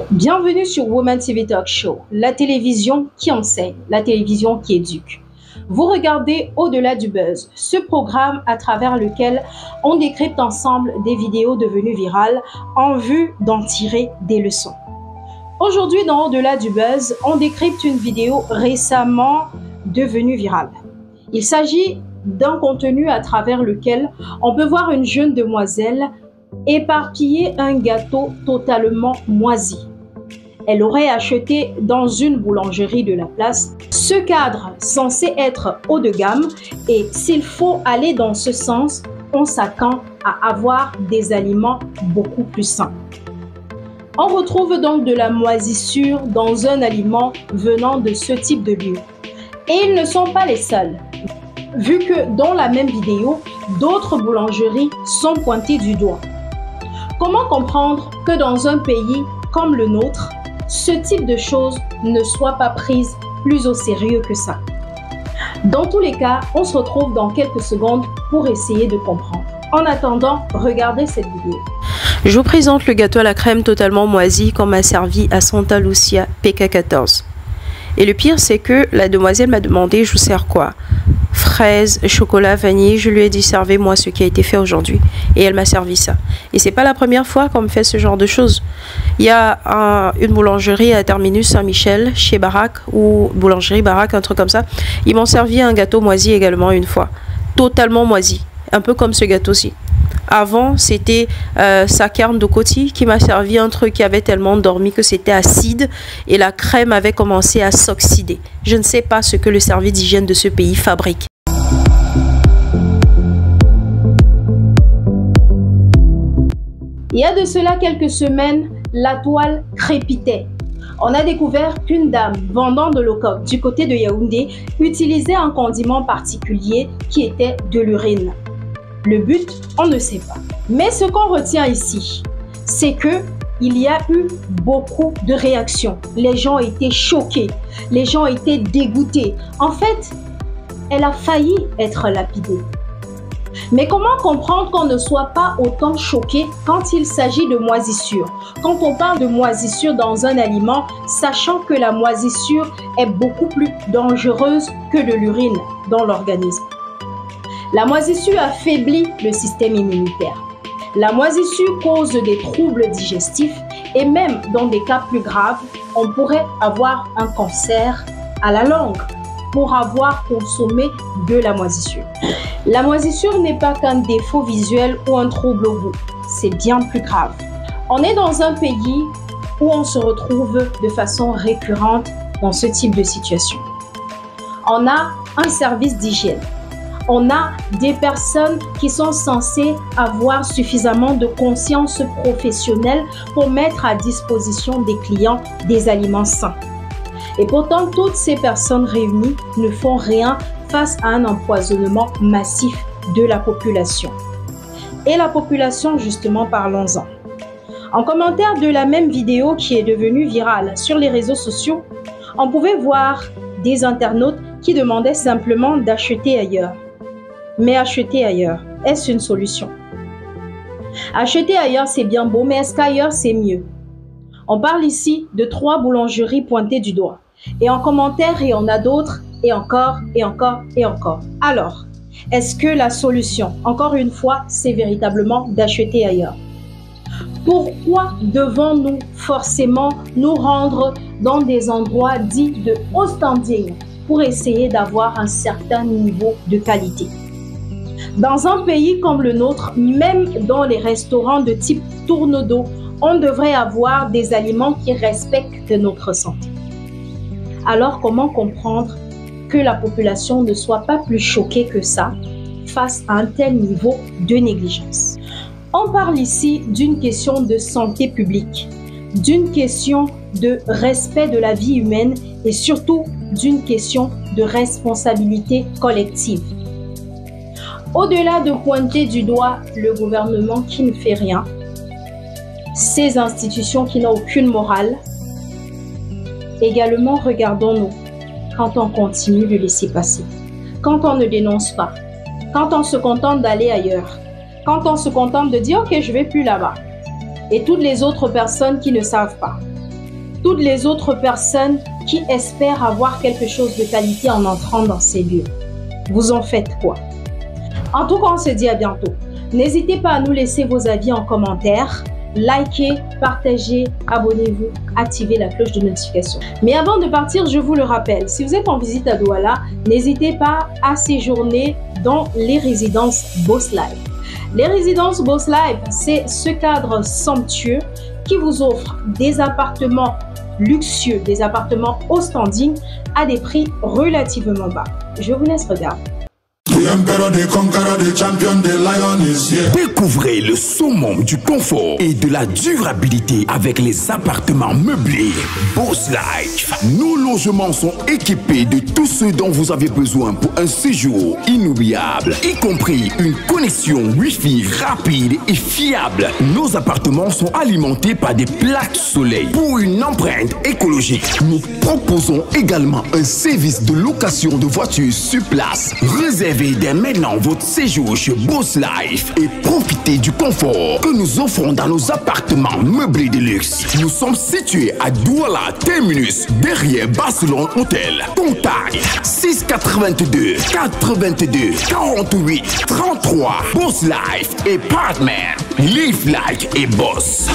Bienvenue sur Woman TV Talk Show, la télévision qui enseigne, la télévision qui éduque. Vous regardez Au-delà du buzz, ce programme à travers lequel on décrypte ensemble des vidéos devenues virales en vue d'en tirer des leçons. Aujourd'hui dans Au-delà du buzz, on décrypte une vidéo récemment devenue virale. Il s'agit d'un contenu à travers lequel on peut voir une jeune demoiselle éparpiller un gâteau totalement moisi. Elle aurait acheté dans une boulangerie de la place ce cadre censé être haut de gamme et s'il faut aller dans ce sens, on s'attend à avoir des aliments beaucoup plus sains. On retrouve donc de la moisissure dans un aliment venant de ce type de lieu. Et ils ne sont pas les seuls, vu que dans la même vidéo, d'autres boulangeries sont pointées du doigt. Comment comprendre que dans un pays comme le nôtre, ce type de choses ne soit pas prise plus au sérieux que ça? Dans tous les cas, on se retrouve dans quelques secondes pour essayer de comprendre. En attendant, regardez cette vidéo. Je vous présente le gâteau à la crème totalement moisi qu'on m'a servi à Santa Lucia PK14. Et le pire, c'est que la demoiselle m'a demandé, je vous sers quoi? Fraises, chocolat, vanille. Je lui ai dit, servez-moi ce qui a été fait aujourd'hui. Et elle m'a servi ça. Et c'est pas la première fois qu'on me fait ce genre de choses. Il y a une boulangerie à Terminus Saint-Michel, chez Barack, ou boulangerie Barack, un truc comme ça. Ils m'ont servi un gâteau moisi également une fois. Totalement moisi. Un peu comme ce gâteau-ci. Avant, c'était sa carne de côte qui m'a servi un truc qui avait tellement dormi que c'était acide et la crème avait commencé à s'oxyder. Je ne sais pas ce que le service d'hygiène de ce pays fabrique. Il y a de cela quelques semaines, la toile crépitait. On a découvert qu'une dame vendant de l'eau coque du côté de Yaoundé utilisait un condiment particulier qui était de l'urine. Le but, on ne sait pas. Mais ce qu'on retient ici, c'est que il y a eu beaucoup de réactions. Les gens étaient choqués, les gens étaient dégoûtés. En fait, elle a failli être lapidée. Mais comment comprendre qu'on ne soit pas autant choqué quand il s'agit de moisissure? Quand on parle de moisissure dans un aliment, sachant que la moisissure est beaucoup plus dangereuse que de l'urine dans l'organisme. La moisissure affaiblit le système immunitaire. La moisissure cause des troubles digestifs et même dans des cas plus graves, on pourrait avoir un cancer à la langue pour avoir consommé de la moisissure. La moisissure n'est pas qu'un défaut visuel ou un trouble au goût, c'est bien plus grave. On est dans un pays où on se retrouve de façon récurrente dans ce type de situation. On a un service d'hygiène. On a des personnes qui sont censées avoir suffisamment de conscience professionnelle pour mettre à disposition des clients des aliments sains. Et pourtant, toutes ces personnes réunies ne font rien face à un empoisonnement massif de la population. Et la population, justement, parlons-en. En commentaire de la même vidéo qui est devenue virale sur les réseaux sociaux, on pouvait voir des internautes qui demandaient simplement d'acheter ailleurs. Mais acheter ailleurs, est-ce une solution? Acheter ailleurs, c'est bien beau, mais est-ce qu'ailleurs, c'est mieux? On parle ici de 3 boulangeries pointées du doigt. Et en commentaire, il y en a d'autres, et encore, et encore, et encore. Alors, est-ce que la solution, encore une fois, c'est véritablement d'acheter ailleurs? Pourquoi devons-nous forcément nous rendre dans des endroits dits de haut standing pour essayer d'avoir un certain niveau de qualité? Dans un pays comme le nôtre, même dans les restaurants de type tourne-dos, on devrait avoir des aliments qui respectent notre santé. Alors, comment comprendre que la population ne soit pas plus choquée que ça face à un tel niveau de négligence? On parle ici d'une question de santé publique, d'une question de respect de la vie humaine et surtout d'une question de responsabilité collective. Au-delà de pointer du doigt le gouvernement qui ne fait rien, ces institutions qui n'ont aucune morale, également regardons-nous quand on continue de laisser passer, quand on ne dénonce pas, quand on se contente d'aller ailleurs, quand on se contente de dire « ok, je ne vais plus là-bas » et toutes les autres personnes qui ne savent pas, toutes les autres personnes qui espèrent avoir quelque chose de qualité en entrant dans ces lieux. Vous en faites quoi? En tout cas, on se dit à bientôt. N'hésitez pas à nous laisser vos avis en commentaire. Likez, partagez, abonnez-vous, activez la cloche de notification. Mais avant de partir, je vous le rappelle, si vous êtes en visite à Douala, n'hésitez pas à séjourner dans les résidences Boss Life. Les résidences Boss Life, c'est ce cadre somptueux qui vous offre des appartements luxueux, des appartements au standing à des prix relativement bas. Je vous laisse regarder. Découvrez le summum du confort et de la durabilité avec les appartements meublés Boss Life. Nos logements sont équipés de tout ce dont vous avez besoin pour un séjour inoubliable, y compris une connexion Wi-Fi rapide et fiable. Nos appartements sont alimentés par des plaques soleil. Pour une empreinte écologique, nous proposons également un service de location de voitures sur place. Réservez dès maintenant votre séjour chez Boss Life et profitez du confort que nous offrons dans nos appartements meublés de luxe. Nous sommes situés à Douala Terminus, derrière Barcelone Hotel. Contact 682 82 48 33. Boss Life et Partner. Live like a boss.